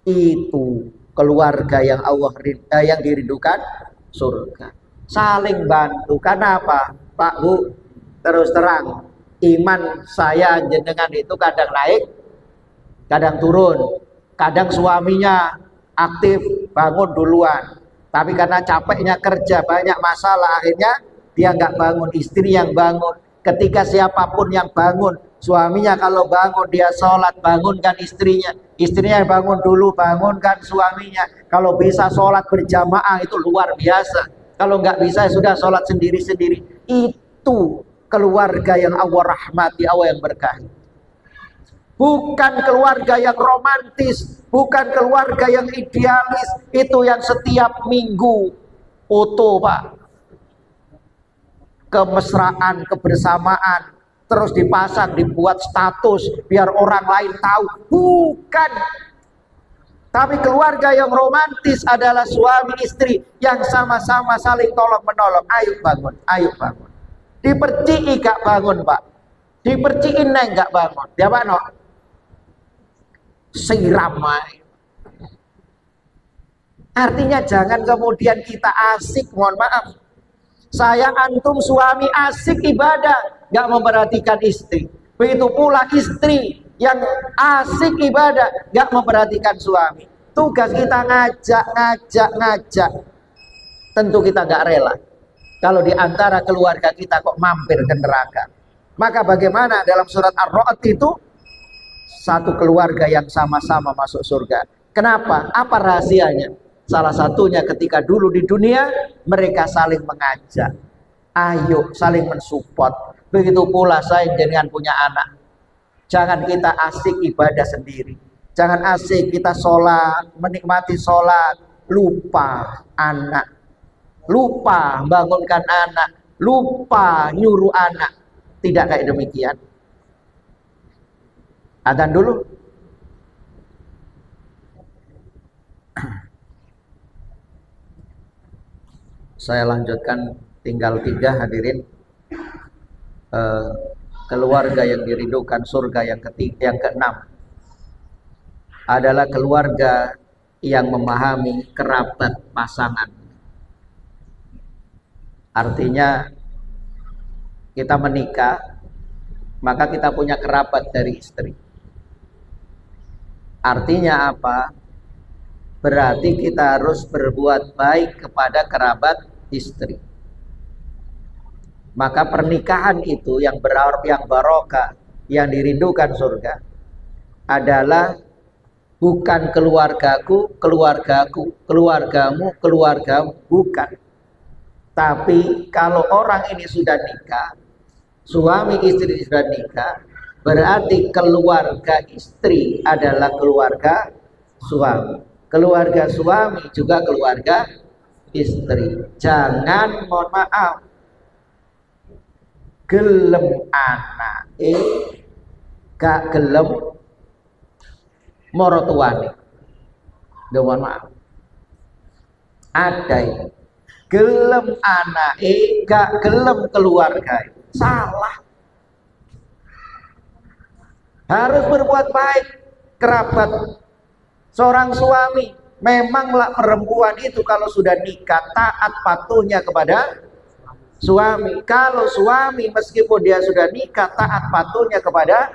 Itu keluarga yang yang dirindukan surga. Saling bantu. Karena apa, Pak Bu? Terus terang, iman saya jenengan itu kadang naik, kadang turun. Kadang suaminya aktif, bangun duluan. Tapi karena capeknya kerja, banyak masalah, akhirnya dia nggak bangun, istri yang bangun. Ketika siapapun yang bangun, suaminya kalau bangun dia sholat, bangunkan istrinya. Istrinya yang bangun dulu, bangunkan suaminya. Kalau bisa sholat berjamaah itu luar biasa. Kalau nggak bisa sudah sholat sendiri-sendiri. Itu keluarga yang Allah rahmati, Allah yang berkahi. Bukan keluarga yang romantis, bukan keluarga yang idealis. Itu yang setiap minggu foto, Pak. Kemesraan, kebersamaan, terus dipasang, dibuat status biar orang lain tahu. Bukan. Tapi keluarga yang romantis adalah suami istri yang sama-sama saling tolong menolong. Ayo bangun, ayo bangun. Diperciki gak bangun, Pak? Diperciin neng nggak bangun. Dia apa no? Siram. Artinya jangan kemudian kita asik, mohon maaf. Saya antum suami asik ibadah, nggak memperhatikan istri. Begitu pula istri yang asik ibadah, nggak memperhatikan suami. Tugas kita ngajak. Tentu kita nggak rela. Kalau di antara keluarga kita kok mampir ke neraka. Maka bagaimana dalam surat Ar-Ra'd itu satu keluarga yang sama-sama masuk surga. Kenapa? Apa rahasianya? Salah satunya ketika dulu di dunia mereka saling mengajak. Ayo saling mensupport. Begitu pula saya dengan punya anak. Jangan kita asik ibadah sendiri. Jangan asik kita sholat, menikmati sholat, lupa anak, lupa bangunkan anak, lupa nyuruh anak. Tidak kayak demikian. Adzan dulu. Saya lanjutkan, tinggal 3 hadirin. Keluarga yang dirindukan surga yang keenam adalah keluarga yang memahami kerabat pasangan. Artinya kita menikah, maka kita punya kerabat dari istri. Artinya apa? Berarti kita harus berbuat baik kepada kerabat istri. Maka pernikahan itu yang barokah, yang dirindukan surga adalah bukan keluargaku, keluargamu, bukan. Tapi kalau orang ini sudah nikah, suami istri sudah nikah, berarti keluarga istri adalah keluarga suami. Keluarga suami juga keluarga istri. Jangan, mohon maaf, gelem anak gak gelem morotuane. Mohon maaf. Ada itu. Gelem anak gak gelem keluarga. Salah. Harus berbuat baik kerabat. Seorang suami, memanglah perempuan itu kalau sudah nikah taat patuhnya kepada suami. Kalau suami meskipun dia sudah nikah taat patuhnya kepada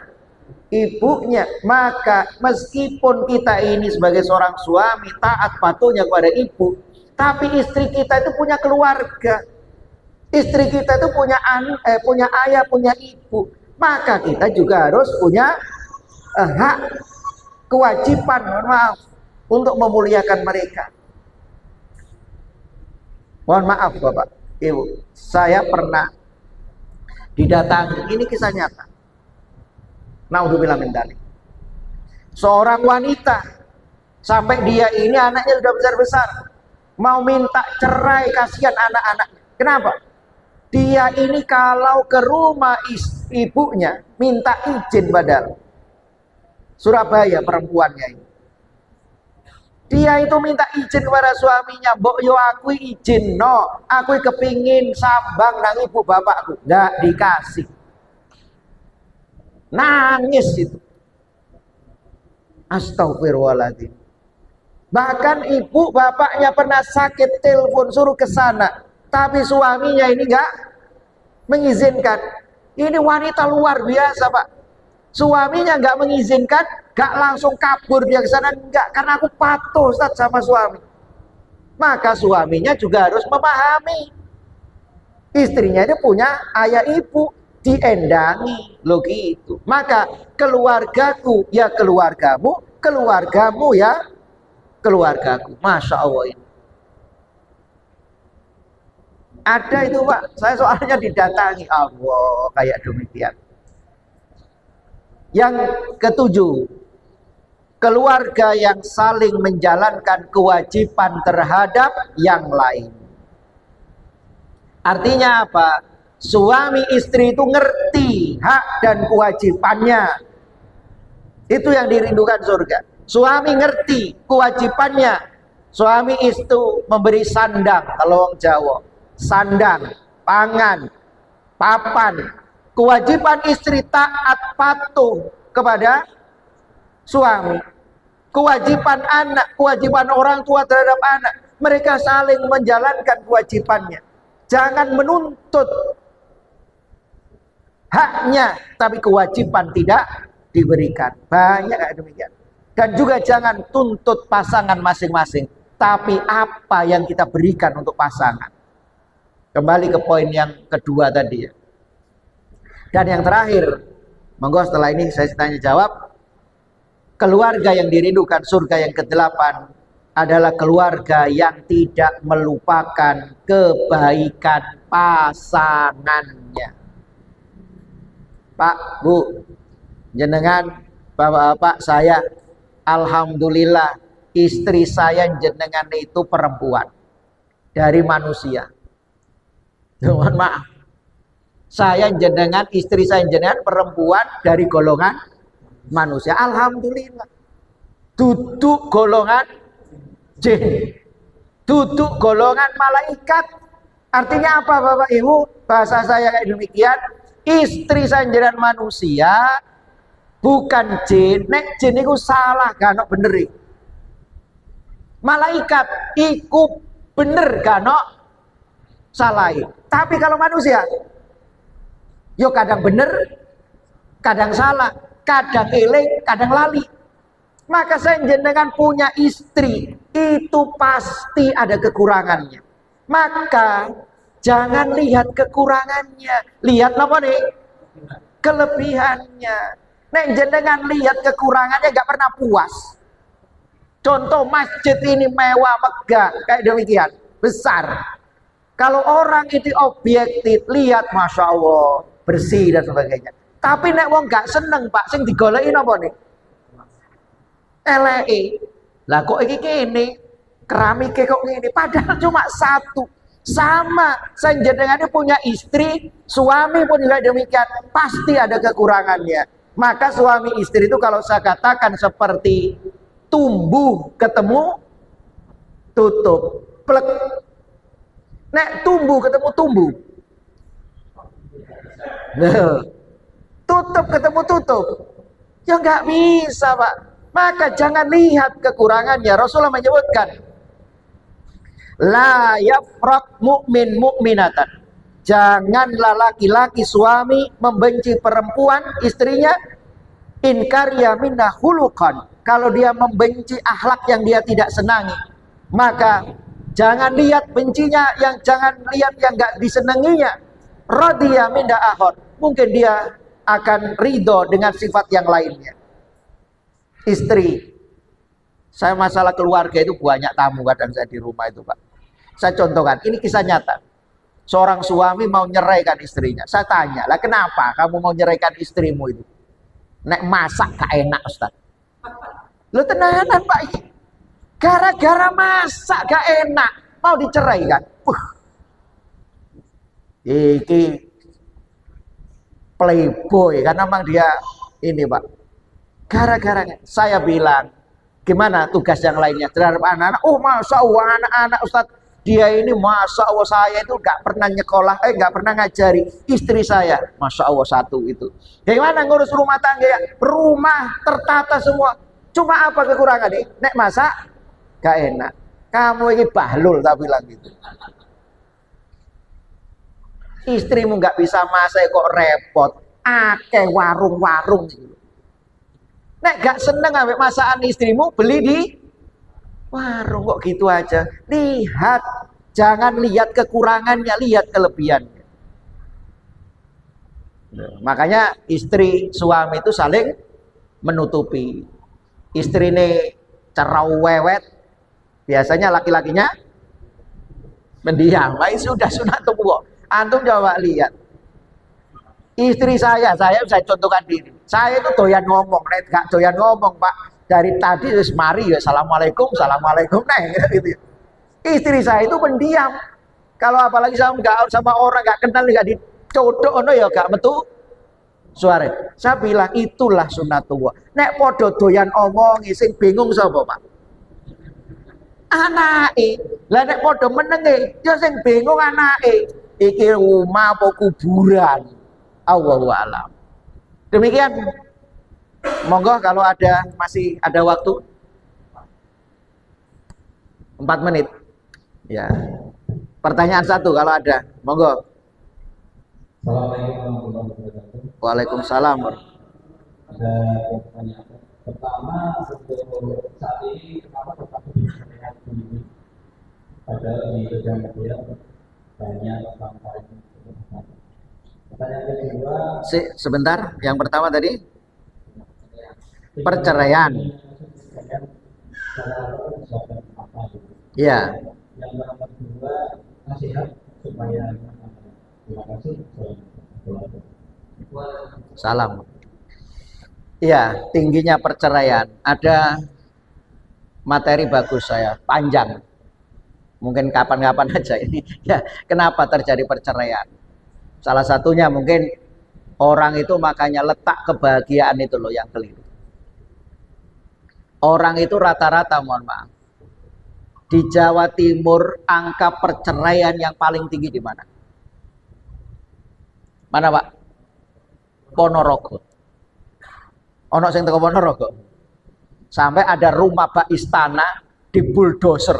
ibunya, maka meskipun kita ini sebagai seorang suami taat patuhnya kepada ibu, tapi istri kita itu punya keluarga, istri kita itu punya ayah, punya ibu, maka kita juga harus punya hak, kewajiban, mohon maaf, untuk memuliakan mereka. Mohon maaf Bapak Ibu, saya pernah didatangi, ini kisah nyata. Naudzubillah min dzalik. Seorang wanita, sampai dia ini anaknya sudah besar-besar, mau minta cerai, kasihan anak-anaknya. Kenapa? Dia ini kalau ke rumah ibunya minta izin padahal. Surabaya perempuannya ini. Dia itu minta izin kepada suaminya, "Mbok yo aku izin no, aku kepingin sambang nang ibu bapakku." Nggak dikasih. Nangis itu. Astagfirullahaladzim. Bahkan ibu bapaknya pernah sakit, telepon suruh ke sana, tapi suaminya ini nggak mengizinkan. Ini wanita luar biasa, Pak. Suaminya nggak mengizinkan, nggak langsung kabur dia ke sana, nggak, karena aku patuh Ustaz sama suami. Maka suaminya juga harus memahami istrinya itu punya ayah ibu, diendangi lo gitu. Maka keluargaku ya keluargamu, keluargamu ya keluargaku. Masya Allah ini. Ada itu Pak, saya soalnya didatangi Allah kayak demikian. Yang ketujuh, keluarga yang saling menjalankan kewajiban terhadap yang lain. Artinya apa? Suami istri itu ngerti hak dan kewajibannya. Itu yang dirindukan surga. Suami ngerti kewajibannya. Suami itu memberi sandang, kalau orang Jawa. Sandang, pangan, papan, Kewajiban istri taat patuh kepada suami. Kewajiban anak, kewajiban orang tua terhadap anak. Mereka saling menjalankan kewajibannya. Jangan menuntut haknya, tapi kewajiban tidak diberikan. Banyak kayak demikian. Dan juga jangan tuntut pasangan masing-masing, tapi apa yang kita berikan untuk pasangan. Kembali ke poin yang kedua tadi ya. Dan yang terakhir, monggo setelah ini saya tanya jawab. Keluarga yang dirindukan surga yang ke-8 adalah keluarga yang tidak melupakan kebaikan pasangannya. Pak, Bu, jenengan, Bapak-bapak, saya alhamdulillah istri saya jenengan itu perempuan dari manusia. Mohon maaf. Saya jenengan, istri saya jenengan perempuan dari golongan manusia. Alhamdulillah. Duduk golongan jin. Duduk golongan malaikat. Artinya apa Bapak Ibu? Bahasa saya kayak demikian. Istri saya jenengan manusia, bukan jin. Nek jin itu salah gak ono bener. Malaikat iku bener gak ono salah. Tapi kalau manusia, yo kadang bener, kadang salah, kadang eling, kadang lali. Maka saya jenengan punya istri, itu pasti ada kekurangannya. Maka jangan lihat kekurangannya, lihat apa nih? Kelebihannya. Nek jenengan lihat kekurangannya gak pernah puas. Contoh masjid ini mewah megah kayak demikian, besar. Kalau orang itu objektif, lihat Masya Allah, bersih dan sebagainya. Tapi nek wong gak seneng Pak, sing digoleki napa nih? Eleke. Lah kok iki kene, keramike kok ngene, padahal cuma satu. Sama, senjenengannya punya istri, suami pun juga demikian, pasti ada kekurangannya. Maka suami istri itu kalau saya katakan seperti tumbuh ketemu tutup, plek. Nek tumbuh ketemu tumbuh. Nah, tutup ketemu tutup. Ya nggak bisa Pak. Maka jangan lihat kekurangannya. Rasulullah menyebutkan, la yafraq mu'min mu'minatan. Janganlah laki-laki suami membenci perempuan istrinya in karya minna hulukan. Kalau dia membenci akhlak yang dia tidak senangi, maka jangan lihat bencinya, jangan lihat yang gak disenanginya. Radhiya minda akhor. Mungkin dia akan ridho dengan sifat yang lainnya. Istri, saya masalah keluarga itu banyak tamu kadang saya di rumah itu Pak. Saya contohkan, ini kisah nyata. Seorang suami mau nyeraikan istrinya. Saya tanya, lah kenapa kamu mau nyeraikan istrimu itu? Nek masak gak enak Ustaz. Lu tenanan Pak. Gara-gara masak gak enak mau dicerai kan? Iki playboy karena memang dia ini Pak. Gara-gara saya bilang, gimana tugas yang lainnya terhadap anak-anak? Oh Masya Allah anak-anak Ustaz, dia ini Masya Allah saya itu gak pernah nyekolah, gak pernah ngajari istri saya. Masya Allah satu itu. Gimana ngurus rumah tangga ya? Rumah tertata semua. Cuma apa kekurangan nih? Nek masak gak enak. Kamu ini bahlul tak bilang gitu. Istrimu gak bisa masak kok repot. Akeh warung-warung gitu. Nek gak seneng ambek masakan istrimu, beli di warung kok gitu aja. Lihat, jangan lihat kekurangannya, lihat kelebihannya. Makanya istri suami itu saling menutupi. Istri ini cerewet, biasanya laki-lakinya mendiam. Ini sudah sunat tubuh. Antum coba lihat. Istri saya contohkan diri. Saya itu doyan ngomong, gak doyan ngomong Pak. Dari tadi terus mari ya assalamualaikum, gitu. Istri saya itu pendiam. Kalau apalagi sama orang gak kenal, gak dicodok, ya gak metu suara. Saya bilang itulah sunatullah. Nek podo doyan omong, sing bingung sapa Pak? Anake. Lah nek podo menenge, ya sing bingung anake. Iki rumah apa kuburan? Allahu a'lam. Demikian, monggo kalau masih ada waktu 4 menit. Ya. Pertanyaan satu kalau ada, monggo. Assalamualaikum warahmatullahi wabarakatuh. Waalaikumsalam. Ada pertanyaan pertama, untuk saat ini kenapa tetap bersehat ini? Padahal di bidang media banyak orang-orang. Pertanyaan kedua. Sebentar, yang pertama tadi perceraian. Ya. Yang kedua, nasihat supaya. Terima kasih. Salam. Iya, tingginya perceraian. Ada materi bagus saya, panjang. Mungkin kapan-kapan aja ini. Ya, kenapa terjadi perceraian? Salah satunya mungkin orang itu makanya letak kebahagiaan itu loh yang keliru. Orang itu rata-rata, mohon maaf, di Jawa Timur angka perceraian yang paling tinggi di mana? Mana Pak? Ponorogo. Ono sing teko Ponorogo. Sampai ada rumah Pak istana di bulldozer.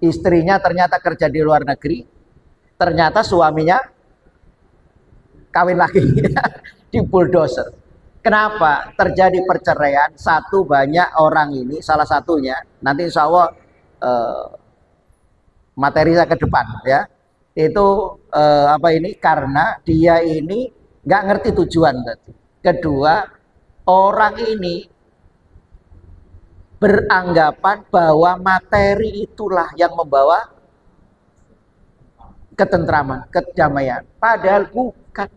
Istrinya ternyata kerja di luar negeri. Ternyata suaminya kawin lagi di bulldozer. Kenapa terjadi perceraian? Satu, banyak orang ini, salah satunya nanti insya Allah materi saya ke depan ya. Itu karena dia ini nggak ngerti tujuan tadi. Kedua, orang ini beranggapan bahwa materi itulah yang membawa ketentraman, kedamaian. Padahal bukan.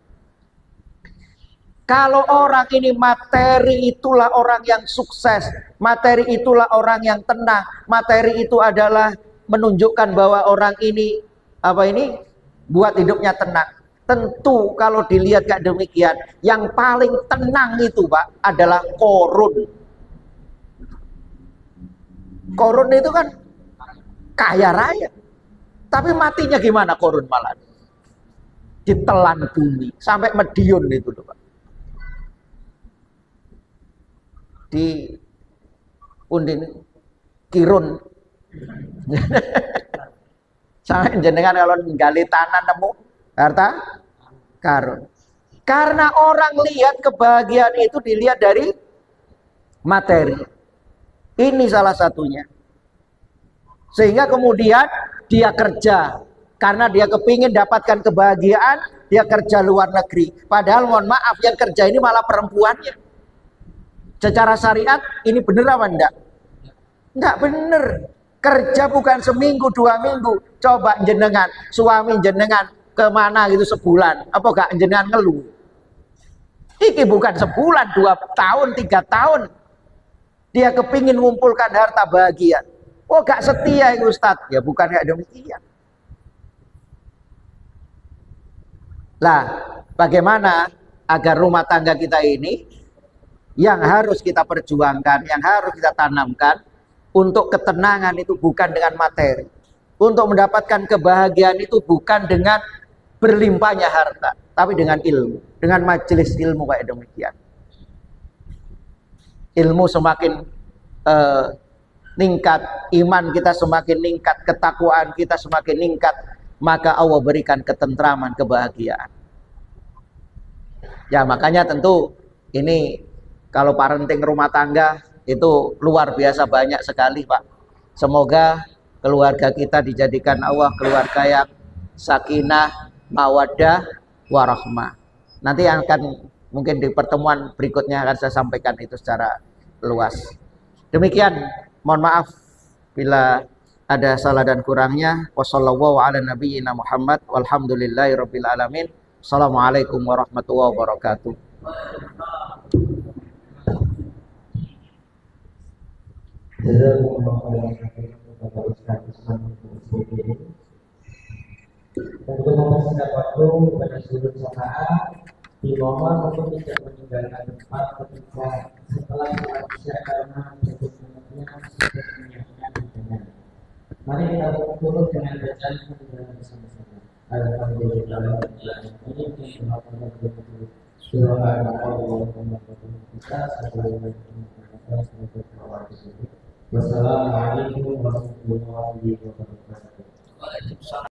Kalau orang ini materi itulah orang yang sukses, materi itulah orang yang tenang, materi itu adalah menunjukkan bahwa orang ini buat hidupnya tenang. Tentu kalau dilihat kayak demikian, yang paling tenang itu Pak adalah Korun. Korun itu kan kaya raya, tapi matinya gimana Korun malah? Ditelan bumi sampai Madiun itu loh Pak. Di Undin Kirun. Sampai jenengan kalau menggali tanah nemu harta karun. Karena orang lihat kebahagiaan itu dilihat dari materi. Ini salah satunya. Sehingga kemudian dia kerja karena dia kepingin dapatkan kebahagiaan, dia kerja luar negeri. Padahal mohon maaf yang kerja ini malah perempuannya. Secara syariat ini bener apa enggak? Enggak bener. Kerja bukan seminggu 2 minggu. Coba jenengan, suami jenengan kemana gitu sebulan. Apa enggak jenengan ngeluh? Ini bukan sebulan, 2 tahun, 3 tahun. Dia kepingin mengumpulkan harta bahagia. Oh enggak setia ya Ustadz. Ya bukan kayak demikian. Lah, bagaimana agar rumah tangga kita ini yang harus kita perjuangkan, yang harus kita tanamkan untuk ketenangan itu bukan dengan materi. Untuk mendapatkan kebahagiaan itu bukan dengan berlimpahnya harta, tapi dengan ilmu, dengan majelis ilmu kayak demikian. Ilmu semakin meningkat, iman kita semakin meningkat, ketakwaan kita semakin meningkat, maka Allah berikan ketentraman, kebahagiaan. Ya makanya tentu ini kalau parenting rumah tangga itu luar biasa banyak sekali Pak. Semoga keluarga kita dijadikan Allah keluarga yang sakinah, mawaddah, warahmah. Nanti akan mungkin di pertemuan berikutnya akan saya sampaikan itu secara luas. Demikian, mohon maaf bila ada salah dan kurangnya. Wassallallahu ala nabiyyina Muhammad walhamdulillahirabbil alamin. Assalamualaikum warahmatullahi wabarakatuh. Untuk mempersingkat waktu pada seluruh jamaah dimohon untuk tidak meninggalkan tempat ketika setelah sholat isya karena berikutnya sudah menyiapkan dengan. Mari kita turut dengan bacaan bersama-sama. Wassalamualaikum warahmatullahi wabarakatuh.